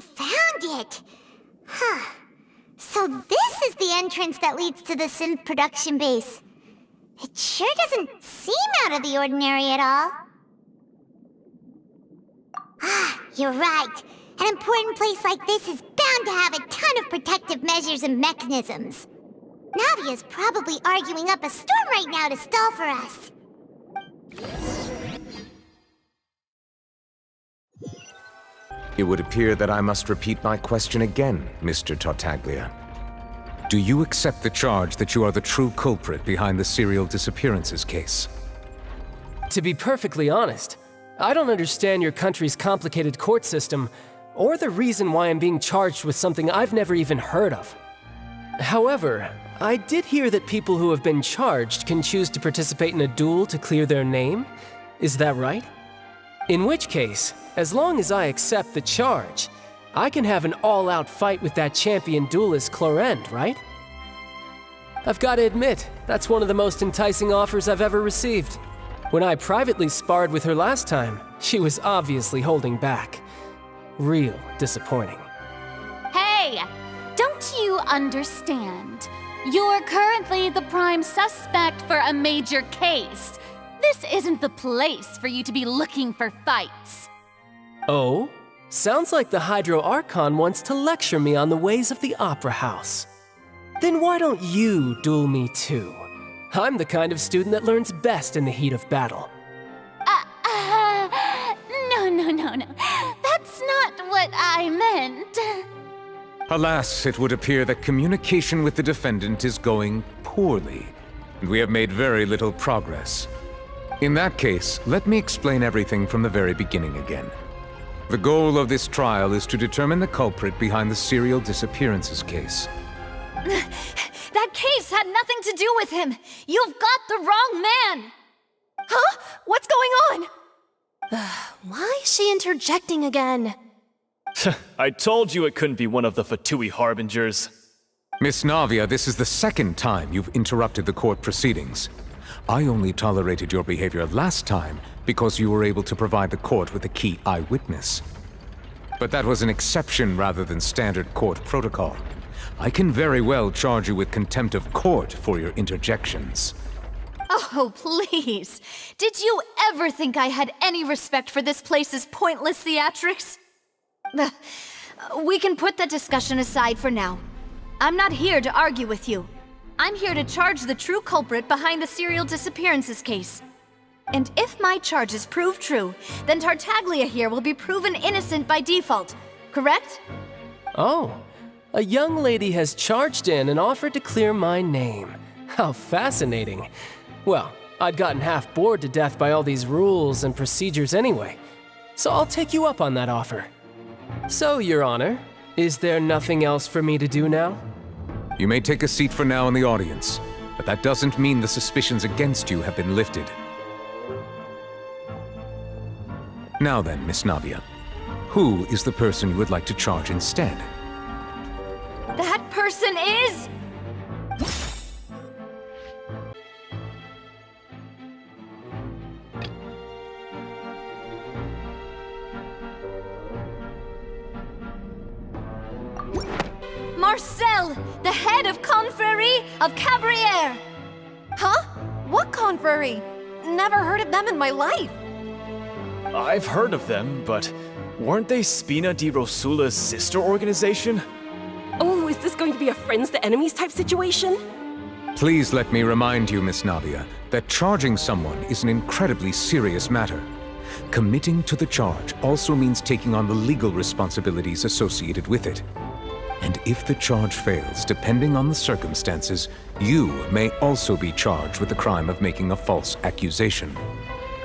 finally found it! Huh. So this is the entrance that leads to the synth production base. It sure doesn't seem out of the ordinary at all. Ah, you're right. An important place like this is bound to have a ton of protective measures and mechanisms. Navia's probably arguing up a storm right now to stall for us. It would appear that I must repeat my question again, Mr. Tartaglia. Do you accept the charge that you are the true culprit behind the serial disappearances case? To be perfectly honest, I don't understand your country's complicated court system, or the reason why I'm being charged with something I've never even heard of. However, I did hear that people who have been charged can choose to participate in a duel to clear their name. Is that right? In which case, as long as I accept the charge, I can have an all-out fight with that champion duelist Clorend, right? I've got to admit, that's one of the most enticing offers I've ever received. When I privately sparred with her last time, she was obviously holding back. Real disappointing. Hey! Don't you understand? You're currently the prime suspect for a major case. This isn't the place for you to be looking for fights. Oh? Sounds like the Hydro Archon wants to lecture me on the ways of the Opera House. Then why don't you duel me too? I'm the kind of student that learns best in the heat of battle. No. That's not what I meant. Alas, it would appear that communication with the defendant is going poorly, and we have made very little progress. In that case, let me explain everything from the very beginning again. The goal of this trial is to determine the culprit behind the serial disappearances case. That case had nothing to do with him. You've got the wrong man. Huh? What's going on? Why is she interjecting again? I told you it couldn't be one of the Fatui Harbingers. Miss Navia, this is the second time you've interrupted the court proceedings. I only tolerated your behavior last time because you were able to provide the court with a key eyewitness. But that was an exception rather than standard court protocol. I can very well charge you with contempt of court for your interjections. Oh, please. Did you ever think I had any respect for this place's pointless theatrics? We can put that discussion aside for now. I'm not here to argue with you. I'm here to charge the true culprit behind the serial disappearances case. And if my charges prove true, then Tartaglia here will be proven innocent by default, correct? Oh, a young lady has charged in and offered to clear my name. How fascinating. Well, I'd gotten half bored to death by all these rules and procedures anyway, so I'll take you up on that offer. So, Your Honor, is there nothing else for me to do now? You may take a seat for now in the audience, but that doesn't mean the suspicions against you have been lifted. Now then, Miss Navia, who is the person you would like to charge instead? That person is... Marcel, the head of Confrérie of Cabrières! Huh? What confrérie? Never heard of them in my life. I've heard of them, but weren't they Spina di Rosula's sister organization? Oh, is this going to be a friends to enemies type situation? Please let me remind you, Miss Navia, that charging someone is an incredibly serious matter. Committing to the charge also means taking on the legal responsibilities associated with it. And if the charge fails, depending on the circumstances, you may also be charged with the crime of making a false accusation.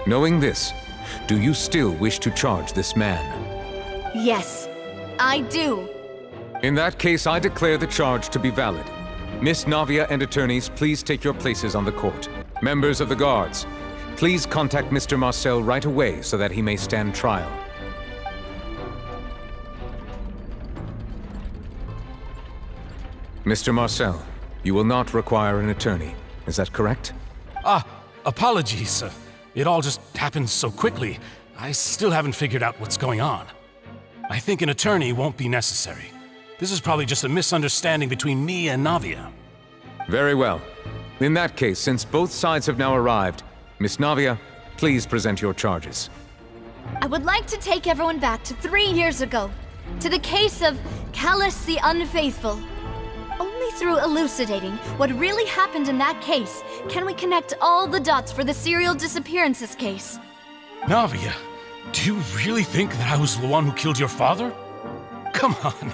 Knowing this, do you still wish to charge this man? Yes, I do. In that case, I declare the charge to be valid. Miss Navia and attorneys, please take your places on the court. Members of the guards, please contact Mr. Marcel right away so that he may stand trial. Mr. Marcel, you will not require an attorney. Is that correct? Apologies. It all just happened so quickly. I still haven't figured out what's going on. I think an attorney won't be necessary. This is probably just a misunderstanding between me and Navia. Very well. In that case, since both sides have now arrived, Miss Navia, please present your charges. I would like to take everyone back to 3 years ago, to the case of Callus the Unfaithful. Only through elucidating what really happened in that case can we connect all the dots for the serial disappearances case. Navia, do you really think that I was the one who killed your father? Come on,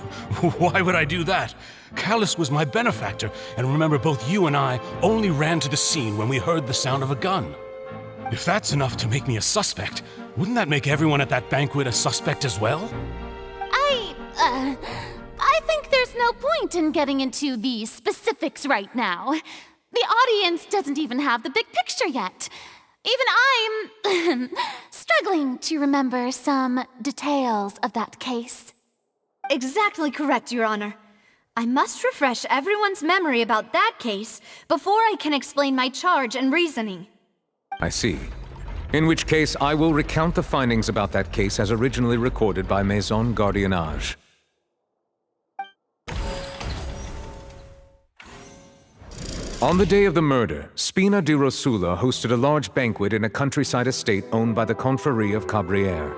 why would I do that? Callus was my benefactor, and remember, both you and I only ran to the scene when we heard the sound of a gun. If that's enough to make me a suspect, wouldn't that make everyone at that banquet a suspect as well? I think there's no point in getting into the specifics right now. The audience doesn't even have the big picture yet. Even I'm struggling to remember some details of that case. Exactly correct, Your Honor. I must refresh everyone's memory about that case before I can explain my charge and reasoning. I see. In which case, I will recount the findings about that case as originally recorded by Maison Gardiennage. On the day of the murder, Spina di Rosula hosted a large banquet in a countryside estate owned by the Confrérie of Cabrières.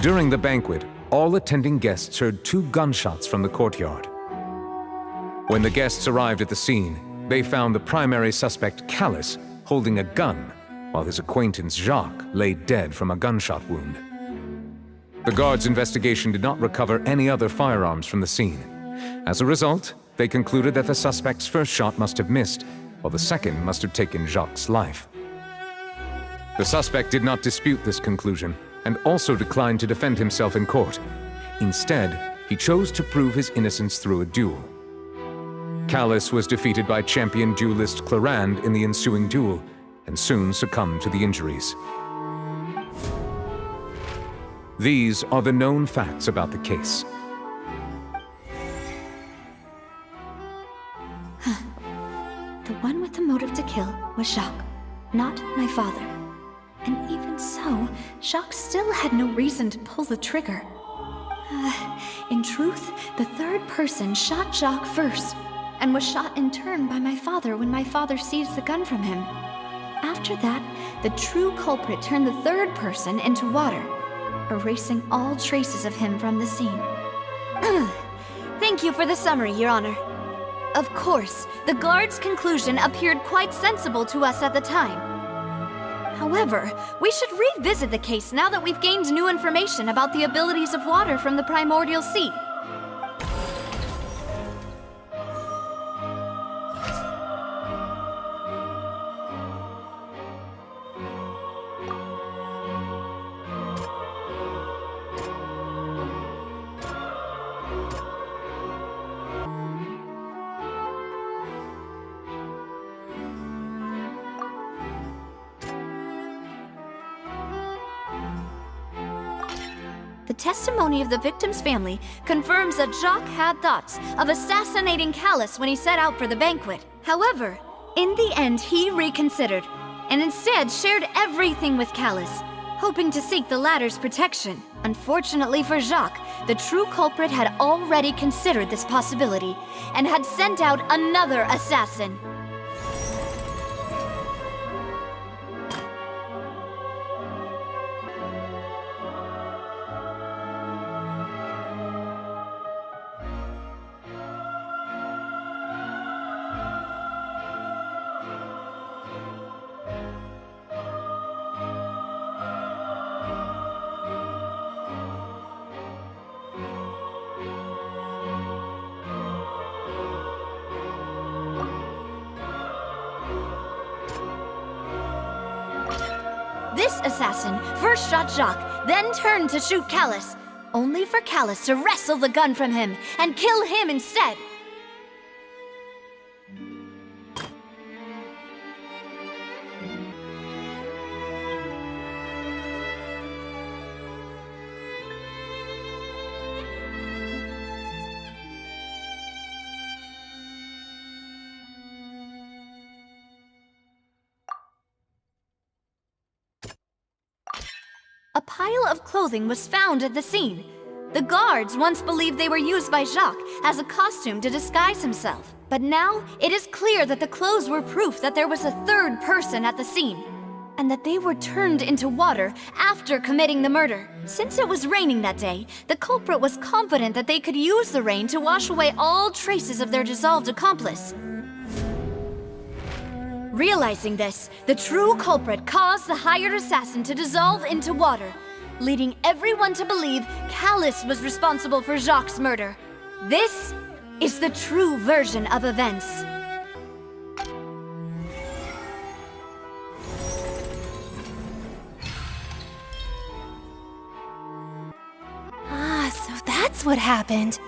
During the banquet, all attending guests heard 2 gunshots from the courtyard. When the guests arrived at the scene, they found the primary suspect, Callus, holding a gun, while his acquaintance, Jacques, lay dead from a gunshot wound. The guards' investigation did not recover any other firearms from the scene. As a result, they concluded that the suspect's first shot must have missed, while the second must have taken Jacques' life. The suspect did not dispute this conclusion, and also declined to defend himself in court. Instead, he chose to prove his innocence through a duel. Callus was defeated by champion duelist Clarande in the ensuing duel, and soon succumbed to the injuries. These are the known facts about the case. The one with the motive to kill was Jacques, not my father. And even so, Jacques still had no reason to pull the trigger. In truth, the third person shot Jacques first, and was shot in turn by my father when my father seized the gun from him. After that, the true culprit turned the third person into water, erasing all traces of him from the scene. Thank you for the summary, Your Honor. Of course, the guard's conclusion appeared quite sensible to us at the time. However, we should revisit the case now that we've gained new information about the abilities of water from the primordial sea. The testimony of the victim's family confirms that Jacques had thoughts of assassinating Callus when he set out for the banquet. However, in the end, he reconsidered, and instead shared everything with Callus, hoping to seek the latter's protection. Unfortunately for Jacques, the true culprit had already considered this possibility, and had sent out another assassin. This assassin first shot Jacques, then turned to shoot Callus, only for Callus to wrestle the gun from him and kill him instead. pile of clothing was found at the scene. The guards once believed they were used by Jacques as a costume to disguise himself. But now, it is clear that the clothes were proof that there was a third person at the scene, and that they were turned into water after committing the murder. Since it was raining that day, the culprit was confident that they could use the rain to wash away all traces of their dissolved accomplice. Realizing this, the true culprit caused the hired assassin to dissolve into water, leading everyone to believe Palais was responsible for Jacques' murder. This is the true version of events. So that's what happened.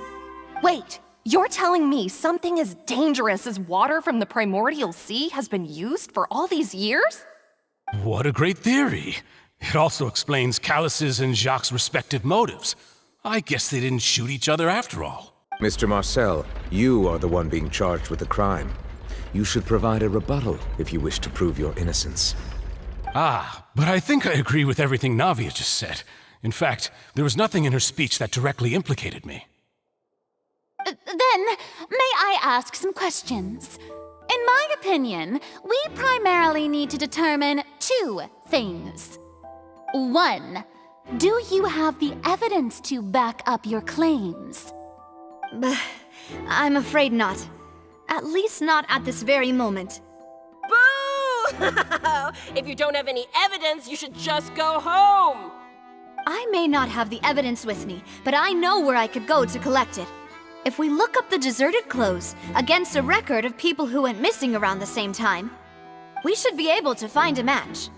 Wait, you're telling me something as dangerous as water from the primordial sea has been used for all these years? What a great theory. It also explains Callus' and Jacques' respective motives. I guess they didn't shoot each other after all. Mr. Marcel, you are the one being charged with the crime. You should provide a rebuttal if you wish to prove your innocence. But I think I agree with everything Navia just said. In fact, there was nothing in her speech that directly implicated me. Then, may I ask some questions? In my opinion, we primarily need to determine two things. One, do you have the evidence to back up your claims? I'm afraid not. At least not at this very moment. Boo! If you don't have any evidence, you should just go home! I may not have the evidence with me, but I know where I could go to collect it. If we look up the deserted clothes against a record of people who went missing around the same time, we should be able to find a match.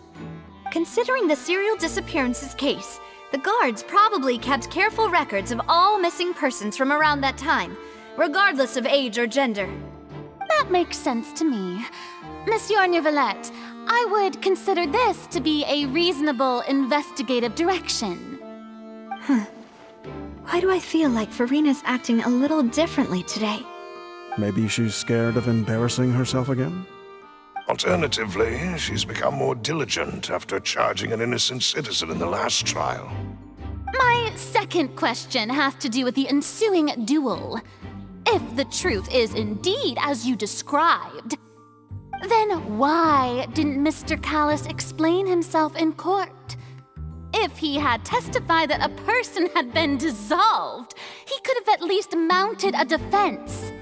Considering the serial disappearances case, the guards probably kept careful records of all missing persons from around that time, regardless of age or gender. That makes sense to me. Monsieur Neuvillette, I would consider this to be a reasonable investigative direction. Why do I feel like Farina's acting a little differently today? Maybe she's scared of embarrassing herself again? Alternatively, she's become more diligent after charging an innocent citizen in the last trial. My second question has to do with the ensuing duel. If the truth is indeed as you described, then why didn't Mr. Callus explain himself in court? If he had testified that a person had been dissolved, he could have at least mounted a defense.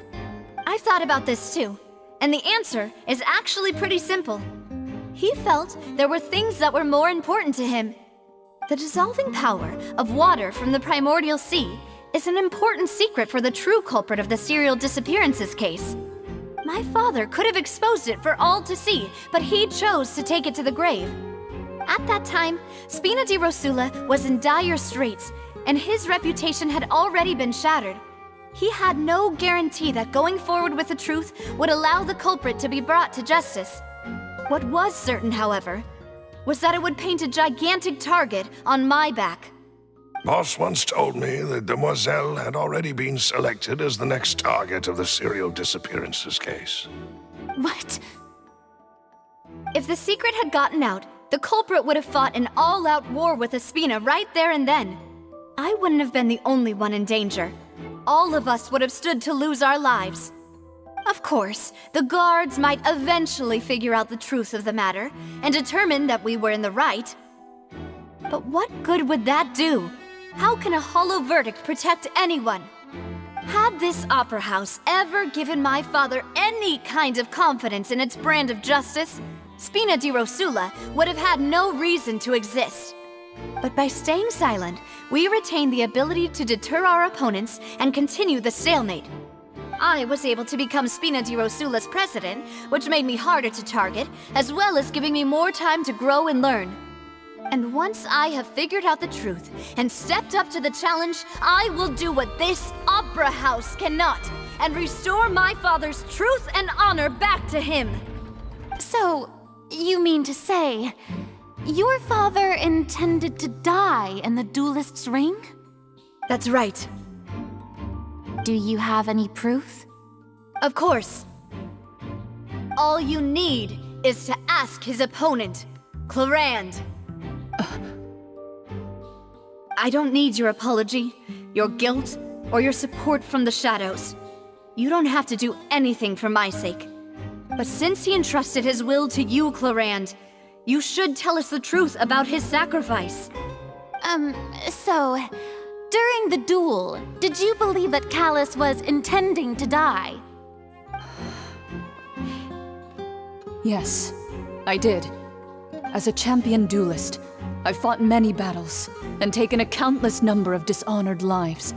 I've thought about this too, and the answer is actually pretty simple. He felt there were things that were more important to him. The dissolving power of water from the primordial sea is an important secret for the true culprit of the serial disappearances case. My father could have exposed it for all to see, but he chose to take it to the grave. At that time, Spina di Rosula was in dire straits, and his reputation had already been shattered. He had no guarantee that going forward with the truth would allow the culprit to be brought to justice. What was certain, however, was that it would paint a gigantic target on my back. Boss once told me that Demoiselle had already been selected as the next target of the serial disappearances case. What? If the secret had gotten out, the culprit would have fought an all-out war with Espina right there and then. I wouldn't have been the only one in danger. All of us would have stood to lose our lives. Of course, the guards might eventually figure out the truth of the matter and determine that we were in the right. But what good would that do? How can a hollow verdict protect anyone? Had this opera house ever given my father any kind of confidence in its brand of justice, Spina di Rosula would have had no reason to exist. But by staying silent, we retained the ability to deter our opponents and continue the stalemate. I was able to become Spina di Rosula's president, which made me harder to target, as well as giving me more time to grow and learn. And once I have figured out the truth and stepped up to the challenge, I will do what this opera house cannot, and restore my father's truth and honor back to him. So, you mean to say, your father intended to die in the duelist's ring? That's right. Do you have any proof? Of course. All you need is to ask his opponent, Clarand. I don't need your apology, your guilt, or your support from the shadows. You don't have to do anything for my sake. But since he entrusted his will to you, Clarand, you should tell us the truth about his sacrifice. So, during the duel, did you believe that Callus was intending to die? Yes, I did. As a champion duelist, I've fought many battles and taken a countless number of dishonored lives.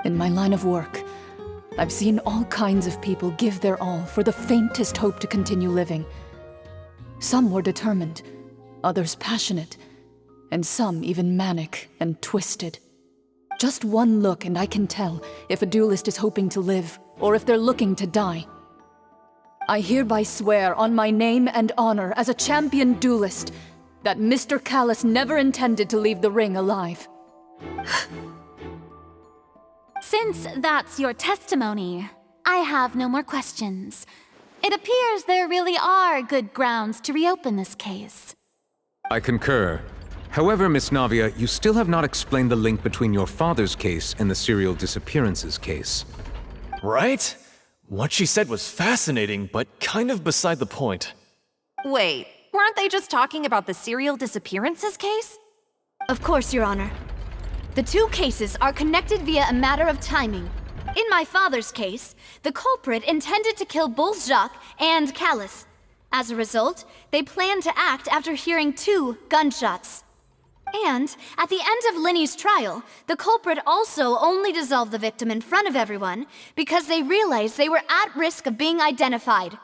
In my line of work, I've seen all kinds of people give their all for the faintest hope to continue living. Some were determined, others passionate, and some even manic and twisted. Just one look and I can tell if a duelist is hoping to live or if they're looking to die. I hereby swear on my name and honor as a champion duelist that Mr. Callus never intended to leave the ring alive. Since that's your testimony, I have no more questions. It appears there really are good grounds to reopen this case. I concur. However, Miss Navia, you still have not explained the link between your father's case and the serial disappearances case. Right? What she said was fascinating, but kind of beside the point. Wait, weren't they just talking about the serial disappearances case? Of course, Your Honor. The two cases are connected via a matter of timing. In my father's case, the culprit intended to kill both Jacques and Callus. As a result, they planned to act after hearing 2 gunshots. And at the end of Linny's trial, the culprit also only dissolved the victim in front of everyone because they realized they were at risk of being identified.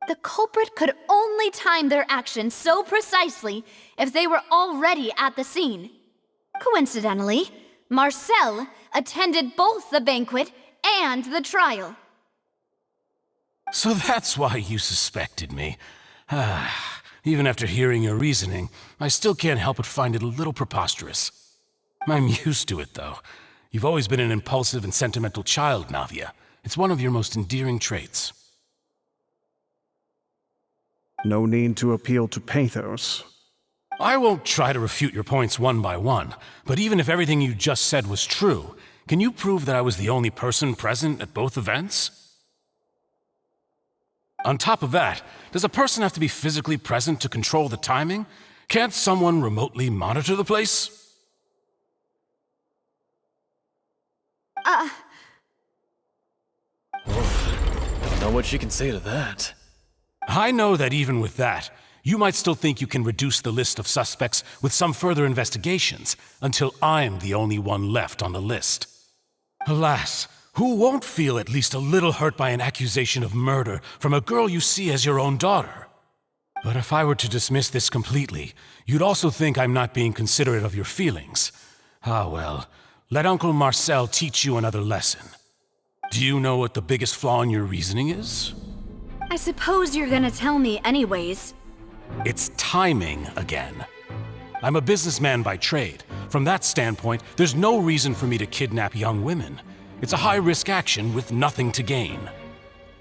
The culprit could only time their actions so precisely if they were already at the scene. Coincidentally, Marcel attended both the banquet and the trial. So that's why you suspected me. Even after hearing your reasoning, I still can't help but find it a little preposterous. I'm used to it, though. You've always been an impulsive and sentimental child, Navia. It's one of your most endearing traits. No need to appeal to pathos. I won't try to refute your points one by one, but even if everything you just said was true, can you prove that I was the only person present at both events? On top of that, does a person have to be physically present to control the timing? Can't someone remotely monitor the place? Don't know what she can say to that. I know that even with that, you might still think you can reduce the list of suspects with some further investigations, until I'm the only one left on the list. Alas, who won't feel at least a little hurt by an accusation of murder from a girl you see as your own daughter? But if I were to dismiss this completely, you'd also think I'm not being considerate of your feelings. Ah well, let Uncle Marcel teach you another lesson. Do you know what the biggest flaw in your reasoning is? I suppose you're gonna tell me anyways. It's timing again. I'm a businessman by trade. From that standpoint, there's no reason for me to kidnap young women. It's a high-risk action with nothing to gain.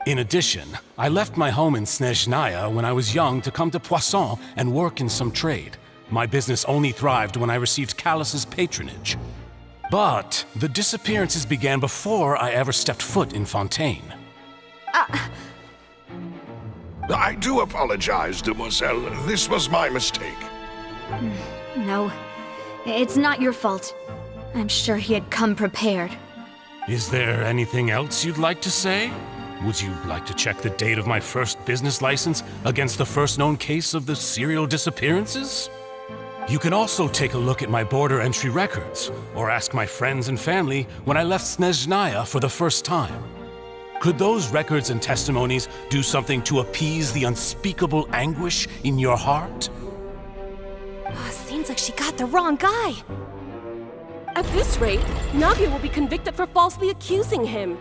In addition, I left my home in Snezhnaya when I was young to come to Poisson and work in some trade. My business only thrived when I received Callus's patronage. But the disappearances began before I ever stepped foot in Fontaine. I do apologize, demoiselle. This was my mistake. No, it's not your fault. I'm sure he had come prepared. Is there anything else you'd like to say? Would you like to check the date of my first business license against the first known case of the serial disappearances? You can also take a look at my border entry records, or ask my friends and family when I left Snezhnaya for the first time. Could those records and testimonies do something to appease the unspeakable anguish in your heart? Seems like she got the wrong guy. At this rate, Navia will be convicted for falsely accusing him.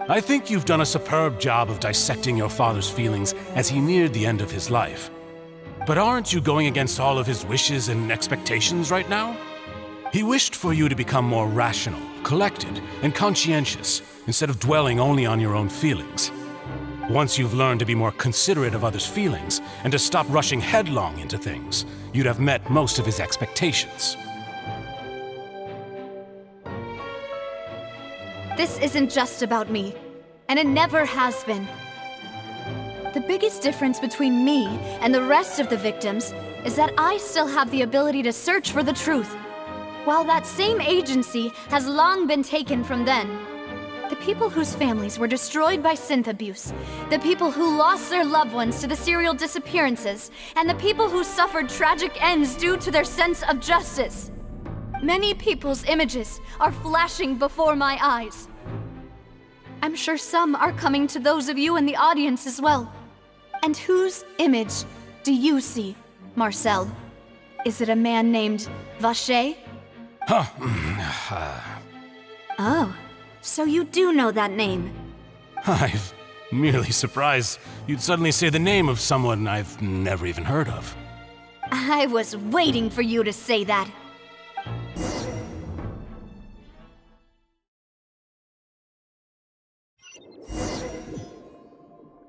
I think you've done a superb job of dissecting your father's feelings as he neared the end of his life. But aren't you going against all of his wishes and expectations right now? He wished for you to become more rational, collected, and conscientious, instead of dwelling only on your own feelings. Once you've learned to be more considerate of others' feelings, and to stop rushing headlong into things, you'd have met most of his expectations. This isn't just about me, and it never has been. The biggest difference between me and the rest of the victims is that I still have the ability to search for the truth, while that same agency has long been taken from them. The people whose families were destroyed by synth abuse, the people who lost their loved ones to the serial disappearances, and the people who suffered tragic ends due to their sense of justice. Many people's images are flashing before my eyes. I'm sure some are coming to those of you in the audience as well. And whose image do you see, Marcel? Is it a man named Vacher? Oh, so you do know that name. I'm merely surprised you'd suddenly say the name of someone I've never even heard of. I was waiting for you to say that.